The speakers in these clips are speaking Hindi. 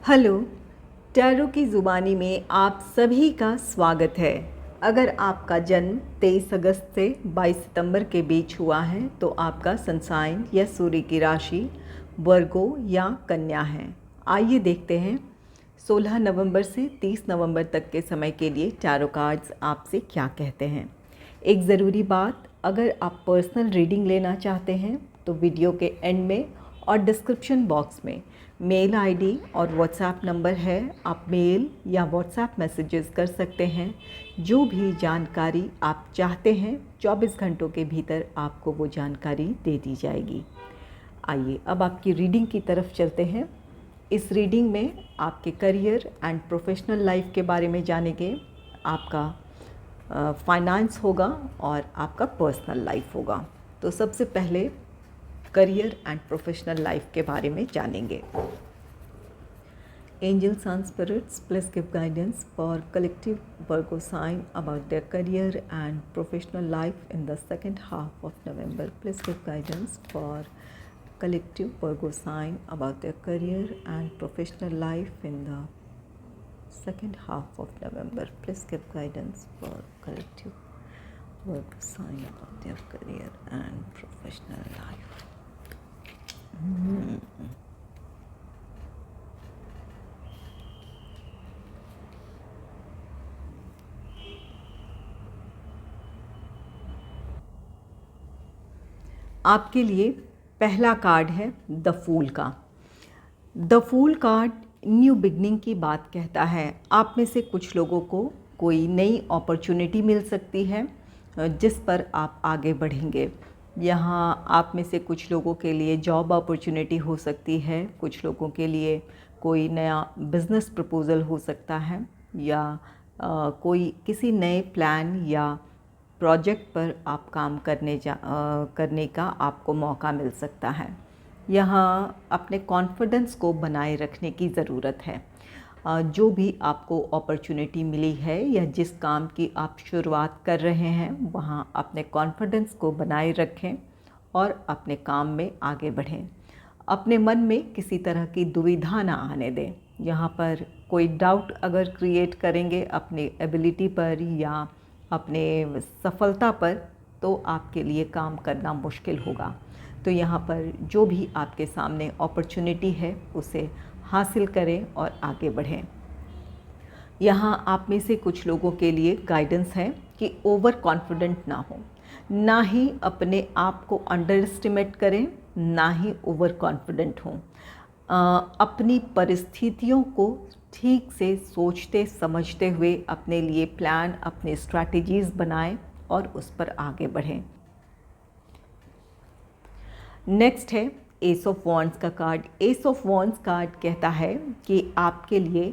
हेलो। टैरो की ज़ुबानी में आप सभी का स्वागत है। अगर आपका जन्म 23 अगस्त से 22 सितंबर के बीच हुआ है तो आपका सन साइन या सूर्य की राशि वर्गो या कन्या है। आइए देखते हैं 16 नवंबर से 30 नवंबर तक के समय के लिए टैरो कार्ड्स आपसे क्या कहते हैं। एक ज़रूरी बात, अगर आप पर्सनल रीडिंग लेना चाहते हैं तो वीडियो के एंड में और डिस्क्रिप्शन बॉक्स में मेल आईडी और व्हाट्सएप नंबर है। आप मेल या व्हाट्सएप मैसेजेस कर सकते हैं। जो भी जानकारी आप चाहते हैं 24 घंटों के भीतर आपको वो जानकारी दे दी जाएगी। आइए अब आपकी रीडिंग की तरफ चलते हैं। इस रीडिंग में आपके करियर एंड प्रोफेशनल लाइफ के बारे में जानेंगे। आपका फाइनेंस होगा और आपका पर्सनल लाइफ होगा। तो सबसे पहले करियर एंड प्रोफेशनल लाइफ के बारे में जानेंगे। Angels and spirits, please give guidance for collective Virgo sign about their career and professional life in the second half of November. Please give guidance for collective Virgo sign about their career and professional life in the second half of November. Please give guidance for collective Virgo sign about their career and professional life. आपके लिए पहला कार्ड है द फूल का। The fool card new beginning की बात कहता है। आप में से कुछ लोगों को कोई नई अपॉर्चुनिटी मिल सकती है जिस पर आप आगे बढ़ेंगे। यहाँ आप में से कुछ लोगों के लिए जॉब अपॉर्चुनिटी हो सकती है, कुछ लोगों के लिए कोई नया बिज़नेस प्रपोज़ल हो सकता है या कोई किसी नए प्लान या प्रोजेक्ट पर आप काम करने का आपको मौका मिल सकता है। यहाँ अपने कॉन्फिडेंस को बनाए रखने की ज़रूरत है। जो भी आपको अपॉर्चुनिटी मिली है या जिस काम की आप शुरुआत कर रहे हैं वहाँ अपने कॉन्फिडेंस को बनाए रखें और अपने काम में आगे बढ़ें। अपने मन में किसी तरह की दुविधा ना आने दें। यहाँ पर कोई डाउट अगर क्रिएट करेंगे अपनी एबिलिटी पर या अपने सफलता पर तो आपके लिए काम करना मुश्किल होगा। तो यहाँ पर जो भी आपके सामने अपॉर्चुनिटी है उसे हासिल करें और आगे बढ़ें। यहाँ आप में से कुछ लोगों के लिए गाइडेंस है कि ओवर कॉन्फिडेंट ना हो, ना ही अपने आप को अंडर एस्टिमेट करें, ना ही ओवर कॉन्फिडेंट हों। अपनी परिस्थितियों को ठीक से सोचते समझते हुए अपने लिए प्लान, अपने स्ट्रैटेजीज़ बनाएं और उस पर आगे बढ़ें। नेक्स्ट है एस ऑफ वॉन्ड्स का card. S of wands card कहता है कि आपके लिए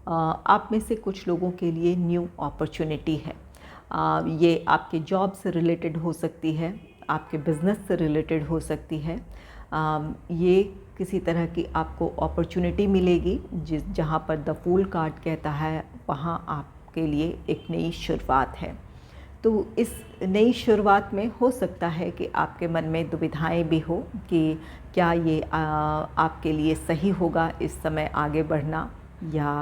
आप में से कुछ लोगों के लिए न्यू अपॉर्चुनिटी है। ये आपके जॉब से रिलेटेड हो सकती है, आपके बिज़नेस से रिलेटेड हो सकती है। ये किसी तरह की आपको अपॉर्चुनिटी मिलेगी जहाँ पर द फूल कार्ड कहता है वहाँ आपके लिए एक नई शुरुआत है। तो इस नई शुरुआत में हो सकता है कि आपके मन में दुविधाएं भी हो कि क्या ये आपके लिए सही होगा इस समय आगे बढ़ना या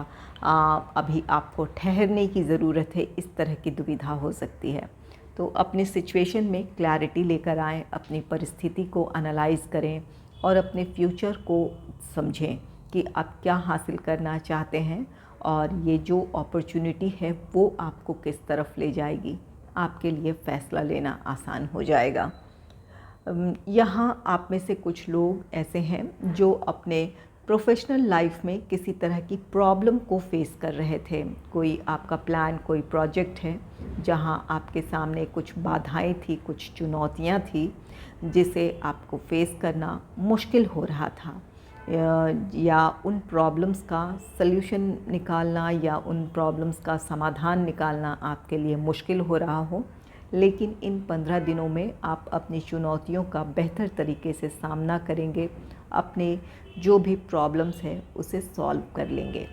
अभी आपको ठहरने की ज़रूरत है। इस तरह की दुविधा हो सकती है। तो अपनी सिचुएशन में क्लैरिटी लेकर आएँ, अपनी परिस्थिति को एनालाइज़ करें और अपने फ्यूचर को समझें कि आप क्या हासिल करना चाहते हैं और ये जो अपॉर्चुनिटी है वो आपको किस तरफ ले जाएगी। आपके लिए फ़ैसला लेना आसान हो जाएगा। यहाँ आप में से कुछ लोग ऐसे हैं जो अपने प्रोफेशनल लाइफ में किसी तरह की प्रॉब्लम को फेस कर रहे थे। कोई आपका प्लान, कोई प्रोजेक्ट है जहाँ आपके सामने कुछ बाधाएं थी, कुछ चुनौतियाँ थी जिसे आपको फेस करना मुश्किल हो रहा था या उन प्रॉब्लम्स का सल्यूशन निकालना या उन प्रॉब्लम्स का समाधान निकालना आपके लिए मुश्किल हो रहा हो। लेकिन इन 15 दिनों में आप अपनी चुनौतियों का बेहतर तरीके से सामना करेंगे, अपने जो भी प्रॉब्लम्स हैं उसे सॉल्व कर लेंगे।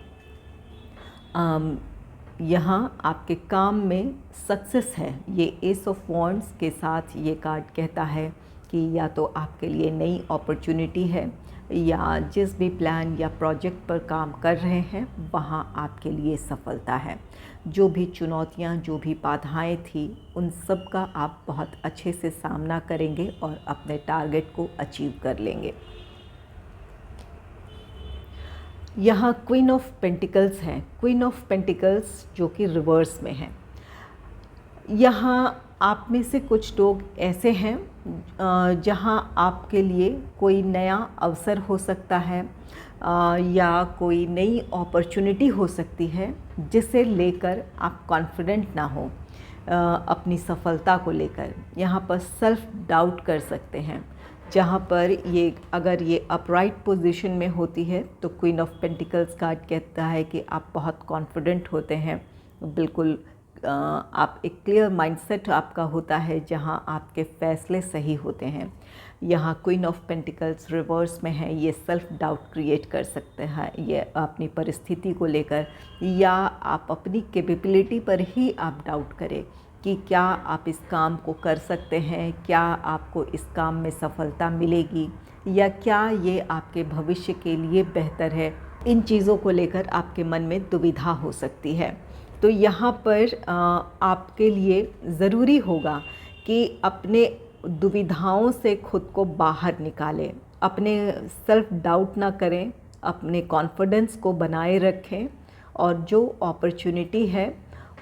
यहाँ आपके काम में सक्सेस है। ये एस ऑफ वॉन्ड्स के साथ ये कार्ड कहता है कि या तो आपके लिए नई अपॉर्चुनिटी है या जिस भी प्लान या प्रोजेक्ट पर काम कर रहे हैं वहाँ आपके लिए सफलता है। जो भी चुनौतियाँ, जो भी बाधाएं थी, उन सब का आप बहुत अच्छे से सामना करेंगे और अपने टारगेट को अचीव कर लेंगे। यहाँ क्वीन ऑफ पेंटिकल्स है। क्वीन ऑफ पेंटिकल्स जो कि रिवर्स में है। यहाँ आप में से कुछ लोग ऐसे हैं जहाँ आपके लिए कोई नया अवसर हो सकता है या कोई नई अपॉर्चुनिटी हो सकती है जिसे लेकर आप कॉन्फिडेंट ना हो अपनी सफलता को लेकर। यहाँ पर सेल्फ डाउट कर सकते हैं। जहाँ पर ये अगर ये अपराइट पोजीशन में होती है तो क्वीन ऑफ पेंटिकल्स कार्ड कहता है कि आप बहुत कॉन्फिडेंट होते हैं, बिल्कुल आप एक क्लियर माइंडसेट आपका होता है जहाँ आपके फैसले सही होते हैं। यहाँ क्वीन ऑफ पेंटिकल्स रिवर्स में है, ये सेल्फ डाउट क्रिएट कर सकते हैं ये अपनी परिस्थिति को लेकर, या आप अपनी कैपेबिलिटी पर ही आप डाउट करें कि क्या आप इस काम को कर सकते हैं, क्या आपको इस काम में सफलता मिलेगी, या क्या ये आपके भविष्य के लिए बेहतर है। इन चीज़ों को लेकर आपके मन में दुविधा हो सकती है। तो यहाँ पर आपके लिए ज़रूरी होगा कि अपने दुविधाओं से खुद को बाहर निकालें, अपने सेल्फ डाउट ना करें, अपने कॉन्फिडेंस को बनाए रखें और जो अपॉर्चुनिटी है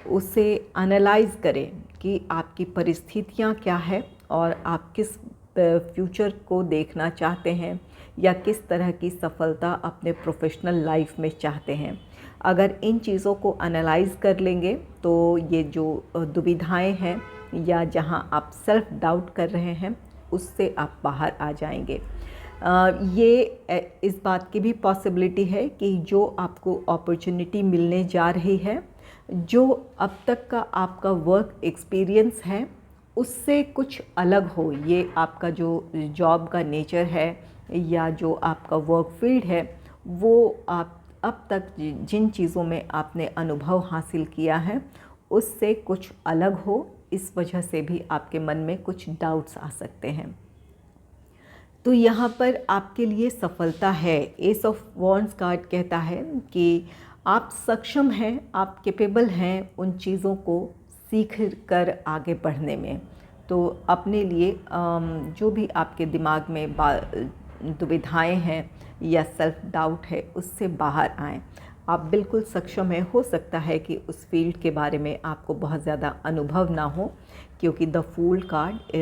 उसे एनालाइज़ करें कि आपकी परिस्थितियाँ क्या है और आप किस फ्यूचर को देखना चाहते हैं या किस तरह की सफलता अपने प्रोफेशनल लाइफ में चाहते हैं। अगर इन चीज़ों को एनालाइज़ कर लेंगे तो ये जो दुविधाएं हैं या जहां आप सेल्फ डाउट कर रहे हैं उससे आप बाहर आ जाएंगे। ये इस बात की भी पॉसिबिलिटी है कि जो आपको अपॉर्चुनिटी मिलने जा रही है, जो अब तक का आपका वर्क एक्सपीरियंस है उससे कुछ अलग हो। ये आपका जो जॉब का नेचर है या जो आपका वर्क फील्ड है, वो आप अब तक जिन चीज़ों में आपने अनुभव हासिल किया है उससे कुछ अलग हो। इस वजह से भी आपके मन में कुछ डाउट्स आ सकते हैं। तो यहाँ पर आपके लिए सफलता है। एस ऑफ वॉन्ड्स कार्ड कहता है कि आप सक्षम हैं, आप कैपेबल हैं उन चीज़ों को सीख कर आगे बढ़ने में। तो अपने लिए जो भी आपके दिमाग में दुविधाएं हैं या सेल्फ डाउट है उससे बाहर आएँ। आप बिल्कुल सक्षम हैं। हो सकता है कि उस फील्ड के बारे में आपको बहुत ज़्यादा अनुभव ना हो, क्योंकि द फूल कार्ड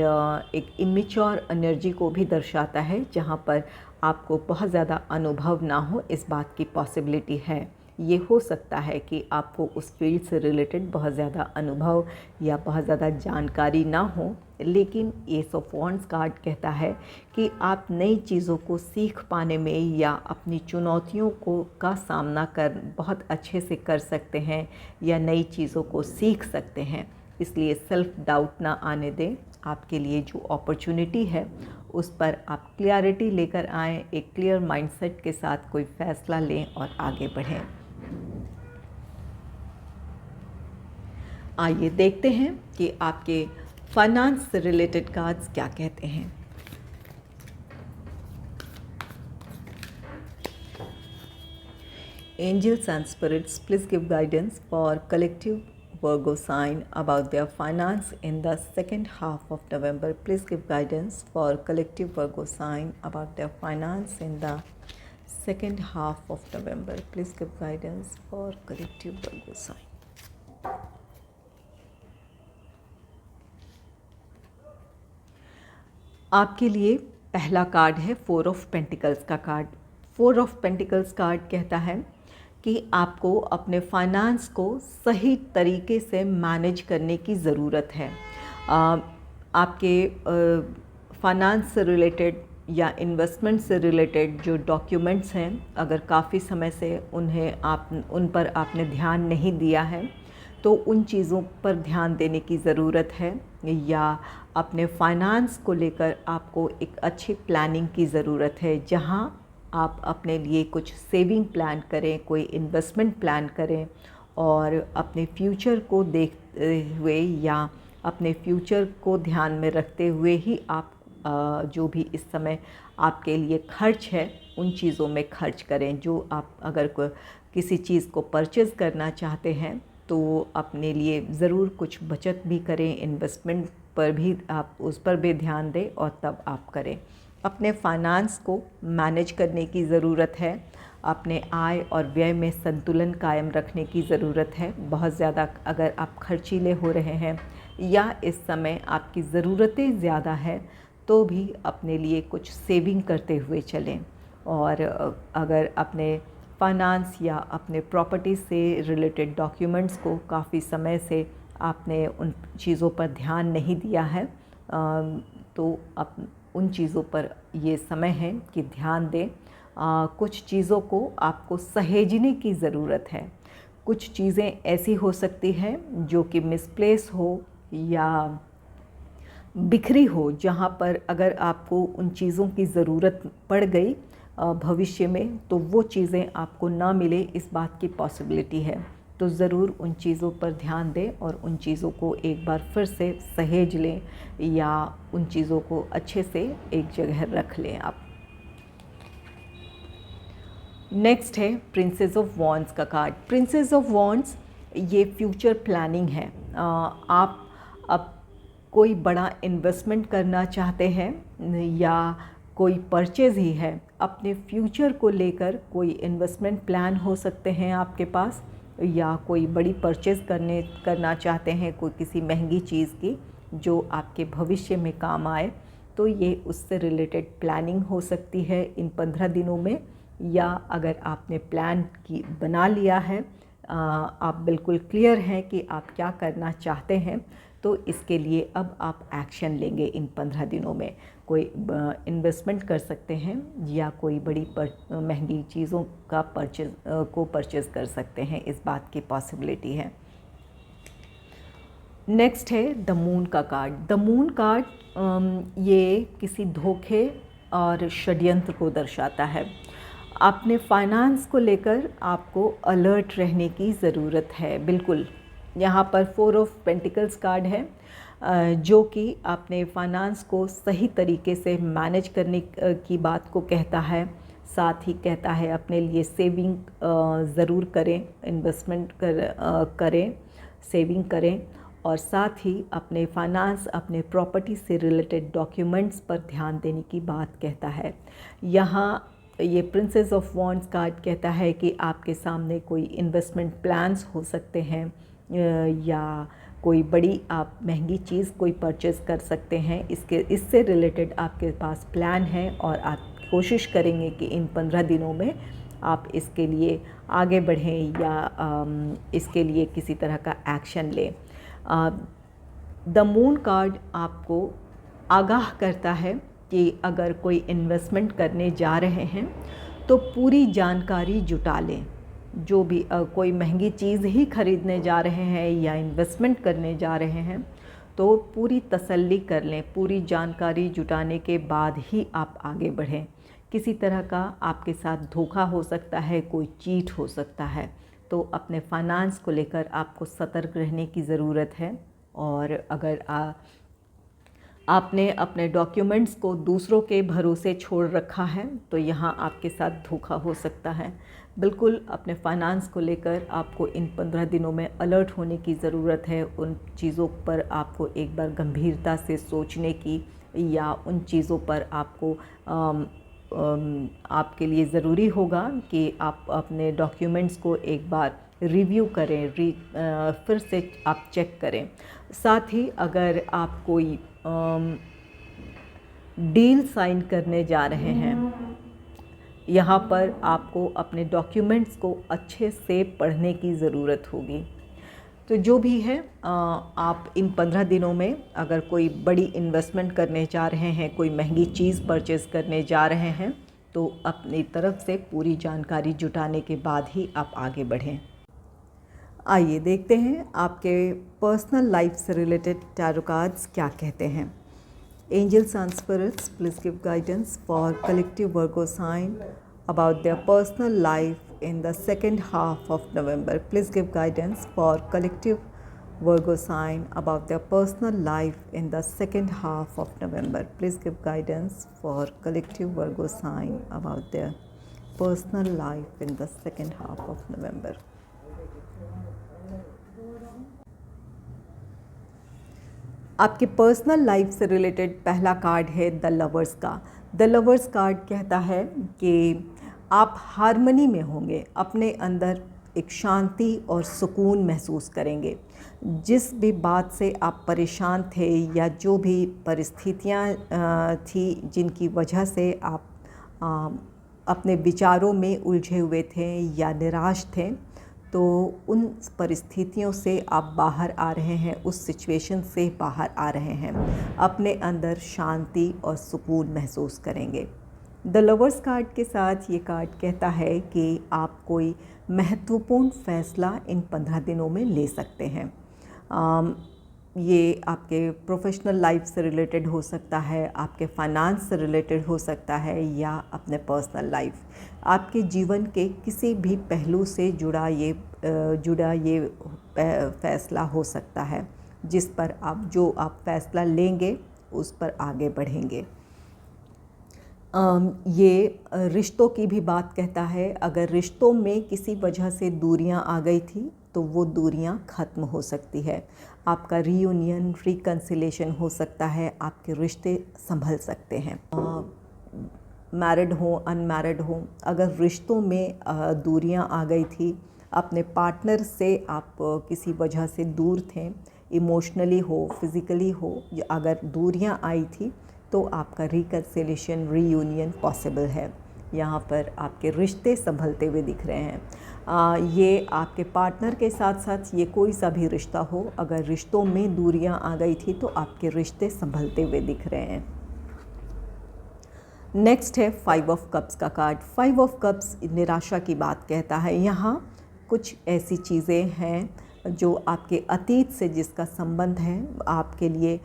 एक इमेच्योर एनर्जी को भी दर्शाता है जहाँ पर आपको बहुत ज़्यादा अनुभव ना हो। इस बात की पॉसिबिलिटी है। ये हो सकता है कि आपको उस फील्ड से रिलेटेड बहुत ज़्यादा अनुभव या बहुत ज़्यादा जानकारी ना हो, लेकिन एस ऑफ वॉन्ड्स कार्ड कहता है कि आप नई चीज़ों को सीख पाने में या अपनी चुनौतियों को का सामना कर बहुत अच्छे से कर सकते हैं या नई चीज़ों को सीख सकते हैं। इसलिए सेल्फ डाउट ना आने दें। आपके लिए जो अपॉर्चुनिटी है उस पर आप क्लियरिटी लेकर आएँ, एक क्लियर माइंडसेट के साथ कोई फ़ैसला लें और आगे बढ़ें। आइए देखते हैं कि आपके फाइनेंस से रिलेटेड कार्ड्स क्या कहते हैं। Angels and spirits, please give guidance for collective Virgo sign about their finance in the second half of November. Please give guidance for collective Virgo sign about their finance in the second half of November. Please give guidance for collective Virgo sign. आपके लिए पहला कार्ड है फोर ऑफ पेंटिकल्स का card. Four of pentacles card कहता है कि आपको अपने फाइनेंस को सही तरीके से मैनेज करने की ज़रूरत है। आपके फाइनेंस से रिलेटेड या इन्वेस्टमेंट से रिलेटेड जो डॉक्यूमेंट्स हैं, अगर काफ़ी समय से उन पर आपने ध्यान नहीं दिया है तो उन चीज़ों पर ध्यान देने की ज़रूरत है, या अपने फाइनेंस को लेकर आपको एक अच्छी प्लानिंग की ज़रूरत है जहां आप अपने लिए कुछ सेविंग प्लान करें, कोई इन्वेस्टमेंट प्लान करें और अपने फ्यूचर को देखते हुए या अपने फ्यूचर को ध्यान में रखते हुए ही आप जो भी इस समय आपके लिए खर्च है उन चीज़ों में खर्च करें। जो आप अगर किसी चीज़ को परचेज़ करना चाहते हैं तो अपने लिए ज़रूर कुछ बचत भी करें, इन्वेस्टमेंट पर भी आप उस पर भी ध्यान दें और तब आप करें। अपने फाइनेंस को मैनेज करने की ज़रूरत है। अपने आय और व्यय में संतुलन कायम रखने की ज़रूरत है। बहुत ज़्यादा अगर आप खर्चीले हो रहे हैं या इस समय आपकी ज़रूरतें ज़्यादा है तो भी अपने लिए कुछ सेविंग करते हुए चलें। और अगर अपने फाइनेंस या अपने प्रॉपर्टी से रिलेटेड डॉक्यूमेंट्स को काफ़ी समय से आपने उन चीज़ों पर ध्यान नहीं दिया है तो उन चीज़ों पर ये समय है कि ध्यान दें। कुछ चीज़ों को आपको सहेजने की ज़रूरत है। कुछ चीज़ें ऐसी हो सकती हैं जो कि मिसप्लेस हो या बिखरी हो, जहाँ पर अगर आपको उन चीज़ों की ज़रूरत पड़ गई भविष्य में तो वो चीज़ें आपको ना मिले, इस बात की पॉसिबिलिटी है। तो ज़रूर उन चीज़ों पर ध्यान दें और उन चीज़ों को एक बार फिर से सहेज लें या उन चीज़ों को अच्छे से एक जगह रख लें आप। नेक्स्ट है प्रिंसेस ऑफ वॉन्ड्स का कार्ड। प्रिंसेस ऑफ वॉन्ड्स ये फ्यूचर प्लानिंग है। आप अब कोई बड़ा इन्वेस्टमेंट करना चाहते हैं या कोई परचेज़ ही है, अपने फ्यूचर को लेकर कोई इन्वेस्टमेंट प्लान हो सकते हैं आपके पास, या कोई बड़ी परचेज़ करना चाहते हैं कोई किसी महंगी चीज़ की जो आपके भविष्य में काम आए, तो ये उससे रिलेटेड प्लानिंग हो सकती है इन 15 दिनों में। या अगर आपने प्लान बना लिया है, आप बिल्कुल क्लियर हैं कि आप क्या करना चाहते हैं, तो इसके लिए अब आप एक्शन लेंगे इन 15 दिनों में। कोई इन्वेस्टमेंट कर सकते हैं या कोई बड़ी महंगी चीज़ों का परचेज़ कर सकते हैं, इस बात की पॉसिबिलिटी है। नेक्स्ट है द मून का कार्ड। द मून कार्ड ये किसी धोखे और षड्यंत्र को दर्शाता है। अपने फाइनेंस को लेकर आपको अलर्ट रहने की ज़रूरत है। बिल्कुल, यहाँ पर 4 ऑफ पेंटिकल्स कार्ड है जो कि अपने फाइनेंस को सही तरीके से मैनेज करने की बात को कहता है। साथ ही कहता है अपने लिए सेविंग ज़रूर करें, इन्वेस्टमेंट करें, सेविंग करें, और साथ ही अपने फाइनेंस, अपने प्रॉपर्टी से रिलेटेड डॉक्यूमेंट्स पर ध्यान देने की बात कहता है। यहाँ ये प्रिंसेस ऑफ वॉन्ड्स कार्ड कहता है कि आपके सामने कोई इन्वेस्टमेंट प्लान्स हो सकते हैं या कोई बड़ी आप महंगी चीज़ कोई परचेज़ कर सकते हैं। इससे रिलेटेड आपके पास प्लान है और आप कोशिश करेंगे कि इन 15 दिनों में आप इसके लिए आगे बढ़ें या इसके लिए किसी तरह का एक्शन लें। द मून कार्ड आपको आगाह करता है कि अगर कोई इन्वेस्टमेंट करने जा रहे हैं तो पूरी जानकारी जुटा लें। जो भी कोई महंगी चीज़ ही खरीदने जा रहे हैं या इन्वेस्टमेंट करने जा रहे हैं तो पूरी तसल्ली कर लें, पूरी जानकारी जुटाने के बाद ही आप आगे बढ़ें। किसी तरह का आपके साथ धोखा हो सकता है, कोई चीट हो सकता है, तो अपने फाइनेंस को लेकर आपको सतर्क रहने की ज़रूरत है। और अगर आपने अपने डॉक्यूमेंट्स को दूसरों के भरोसे छोड़ रखा है तो यहाँ आपके साथ धोखा हो सकता है। बिल्कुल अपने फाइनेंस को लेकर आपको इन 15 दिनों में अलर्ट होने की ज़रूरत है। उन चीज़ों पर आपको एक बार गंभीरता से सोचने की, या उन चीज़ों पर आपको आपके लिए ज़रूरी होगा कि आप अपने डॉक्यूमेंट्स को एक बार रिव्यू करें, फिर से आप चेक करें। साथ ही अगर आप कोई डील साइन करने जा रहे हैं, यहाँ पर आपको अपने डॉक्यूमेंट्स को अच्छे से पढ़ने की ज़रूरत होगी। तो जो भी है आप इन 15 दिनों में अगर कोई बड़ी इन्वेस्टमेंट करने जा रहे हैं, कोई महंगी चीज़ परचेज़ करने जा रहे हैं, तो अपनी तरफ से पूरी जानकारी जुटाने के बाद ही आप आगे बढ़ें। आइए देखते हैं आपके पर्सनल लाइफ से रिलेटेड टैरो कार्ड्स क्या कहते हैं। Angels and spirits, please give guidance for collective Virgo sign about their personal life in the second half of November. Please give guidance for collective Virgo sign about their personal life in the second half of November. Please give guidance for collective Virgo sign about their personal life in the second half of November. आपके पर्सनल लाइफ से रिलेटेड पहला कार्ड है द लवर्स का। द लवर्स कार्ड कहता है कि आप हार्मनी में होंगे, अपने अंदर एक शांति और सुकून महसूस करेंगे। जिस भी बात से आप परेशान थे या जो भी परिस्थितियाँ थी जिनकी वजह से आप अपने विचारों में उलझे हुए थे या निराश थे, तो उन परिस्थितियों से आप बाहर आ रहे हैं, उस सिचुएशन से बाहर आ रहे हैं, अपने अंदर शांति और सुकून महसूस करेंगे। द लवर्स कार्ड के साथ ये कार्ड कहता है कि आप कोई महत्वपूर्ण फ़ैसला इन 15 दिनों में ले सकते हैं। ये आपके प्रोफेशनल लाइफ से रिलेटेड हो सकता है, आपके फाइनेंस से रिलेटेड हो सकता है, या अपने पर्सनल लाइफ, आपके जीवन के किसी भी पहलू से जुड़ा ये फ़ैसला हो सकता है, जिस पर आप फ़ैसला लेंगे उस पर आगे बढ़ेंगे। ये रिश्तों की भी बात कहता है। अगर रिश्तों में किसी वजह से दूरियां आ गई थी तो वो दूरियां ख़त्म हो सकती है। आपका रीयूनियन, रिकन्सिलेशन हो सकता है, आपके रिश्ते संभल सकते हैं। मैरिड हो, अनमैरिड हो, अगर रिश्तों में दूरियां आ गई थी, अपने पार्टनर से आप किसी वजह से दूर थे, इमोशनली हो, फिज़िकली हो, अगर दूरियां आई थी तो आपका रिकन्सिलेशन, रीयूनियन पॉसिबल है। यहाँ पर आपके रिश्ते संभलते हुए दिख रहे हैं। ये आपके पार्टनर के साथ साथ ये कोई सा भी रिश्ता हो, अगर रिश्तों में दूरियां आ गई थी तो आपके रिश्ते संभलते हुए दिख रहे हैं। नेक्स्ट है 5 ऑफ कप्स का कार्ड। 5 ऑफ कप्स निराशा की बात कहता है। यहाँ कुछ ऐसी चीज़ें हैं जो आपके अतीत से जिसका संबंध है, आपके लिए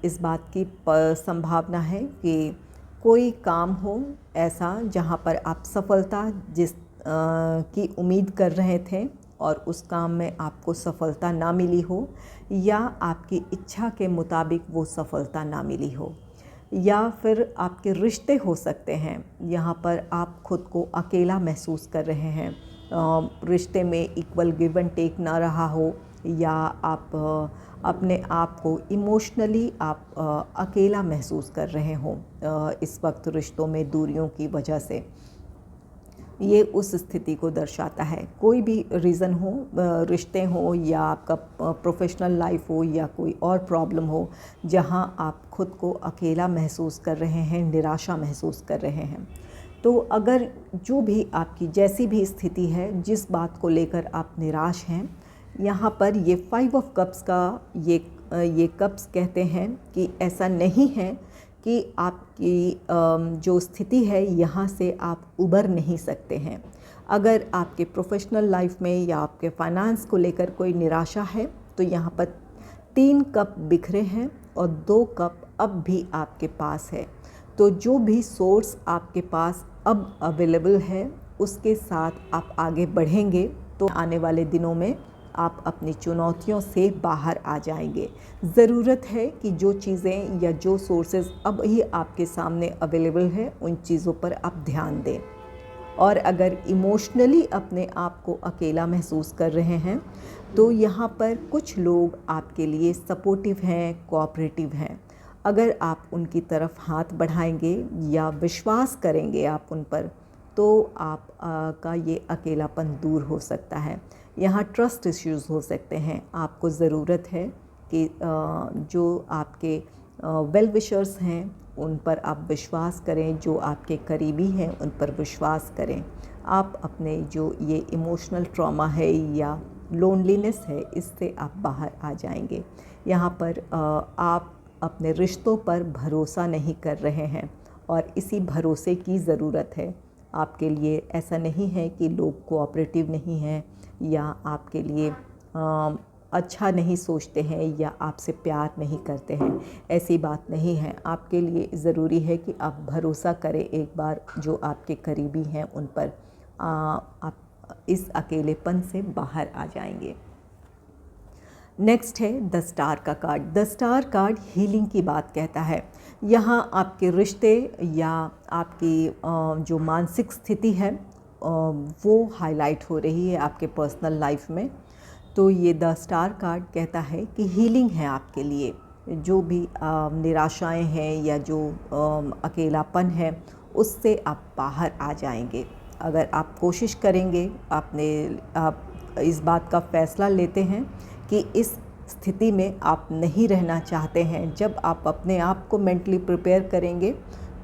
इस बात की संभावना है कि कोई काम हो ऐसा जहाँ पर आप सफलता की उम्मीद कर रहे थे और उस काम में आपको सफलता ना मिली हो, या आपकी इच्छा के मुताबिक वो सफलता ना मिली हो, या फिर आपके रिश्ते हो सकते हैं यहाँ पर आप खुद को अकेला महसूस कर रहे हैं, रिश्ते में इक्वल गिव एंड टेक ना रहा हो, या आप अपने आप को इमोशनली आप अकेला महसूस कर रहे हो इस वक्त रिश्तों में दूरियों की वजह से। ये उस स्थिति को दर्शाता है। कोई भी रीज़न हो, रिश्ते हो या आपका प्रोफेशनल लाइफ हो या कोई और प्रॉब्लम हो, जहां आप खुद को अकेला महसूस कर रहे हैं, निराशा महसूस कर रहे हैं। तो अगर जो भी आपकी जैसी भी स्थिति है, जिस बात को लेकर आप निराश हैं, यहाँ पर ये 5 ऑफ कप्स का ये कप्स कहते हैं कि ऐसा नहीं है कि आपकी जो स्थिति है यहाँ से आप उबर नहीं सकते हैं। अगर आपके प्रोफेशनल लाइफ में या आपके फाइनेंस को लेकर कोई निराशा है तो यहाँ पर 3 कप बिखरे हैं और 2 कप अब भी आपके पास है। तो जो भी सोर्स आपके पास अब अवेलेबल है उसके साथ आप आगे बढ़ेंगे तो आने वाले दिनों में आप अपनी चुनौतियों से बाहर आ जाएंगे। ज़रूरत है कि जो चीज़ें या जो सोर्सेज अब ही आपके सामने अवेलेबल है उन चीज़ों पर आप ध्यान दें। और अगर इमोशनली अपने आप को अकेला महसूस कर रहे हैं तो यहाँ पर कुछ लोग आपके लिए सपोर्टिव हैं, कोऑपरेटिव हैं। अगर आप उनकी तरफ हाथ बढ़ाएंगे या विश्वास करेंगे आप उन पर, तो आप का ये अकेलापन दूर हो सकता है। यहाँ ट्रस्ट इश्यूज़ हो सकते हैं। आपको ज़रूरत है कि जो आपके वेल विशर्स हैं उन पर आप विश्वास करें, जो आपके करीबी हैं उन पर विश्वास करें। आप अपने जो ये इमोशनल ट्रॉमा है या लोनलीनेस है, इससे आप बाहर आ जाएंगे। यहाँ पर आप अपने रिश्तों पर भरोसा नहीं कर रहे हैं और इसी भरोसे की ज़रूरत है आपके लिए। ऐसा नहीं है कि लोग कोऑपरेटिव नहीं हैं या आपके लिए अच्छा नहीं सोचते हैं या आपसे प्यार नहीं करते हैं, ऐसी बात नहीं है। आपके लिए ज़रूरी है कि आप भरोसा करें एक बार जो आपके करीबी हैं उन पर। आप इस अकेलेपन से बाहर आ जाएंगे। नेक्स्ट है द स्टार का card. The star card healing की बात कहता है। यहाँ आपके रिश्ते या आपकी जो मानसिक स्थिति है वो हाईलाइट हो रही है आपके पर्सनल लाइफ में। तो ये द स्टार कार्ड कहता है कि हीलिंग है आपके लिए। जो भी निराशाएं हैं या जो अकेलापन है उससे आप बाहर आ जाएंगे। अगर आप कोशिश करेंगे, आप इस बात का फ़ैसला लेते हैं कि इस स्थिति में आप नहीं रहना चाहते हैं, जब आप अपने आप को मेंटली प्रिपेयर करेंगे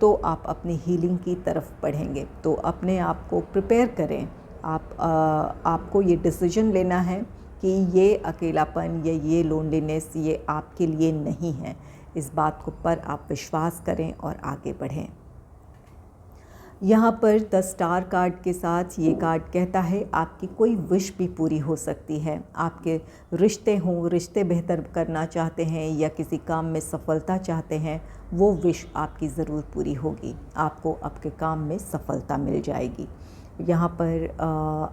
तो आप अपनी हीलिंग की तरफ बढ़ेंगे। तो अपने आप को प्रिपेयर करें। आपको ये डिसीजन लेना है कि ये अकेलापन या ये लोनलीनेस ये आपके लिए नहीं है। इस बात को पर आप विश्वास करें और आगे बढ़ें। यहाँ पर द स्टार कार्ड के साथ ये कार्ड कहता है आपकी कोई विश भी पूरी हो सकती है। आपके रिश्ते बेहतर करना चाहते हैं या किसी काम में सफलता चाहते हैं, वो विश आपकी ज़रूर पूरी होगी। आपको आपके काम में सफलता मिल जाएगी। यहाँ पर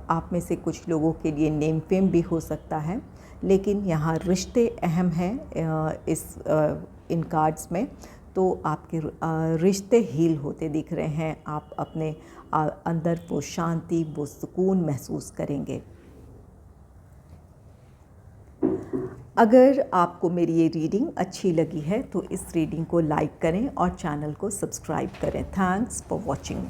आप में से कुछ लोगों के लिए नेम फेम भी हो सकता है, लेकिन यहाँ रिश्ते अहम हैं इन कार्ड्स में। तो आपके रिश्ते हील होते दिख रहे हैं। आप अपने अंदर वो शांति, वो सुकून महसूस करेंगे। अगर आपको मेरी ये रीडिंग अच्छी लगी है तो इस रीडिंग को लाइक करें और चैनल को सब्सक्राइब करें। Thanks for watching.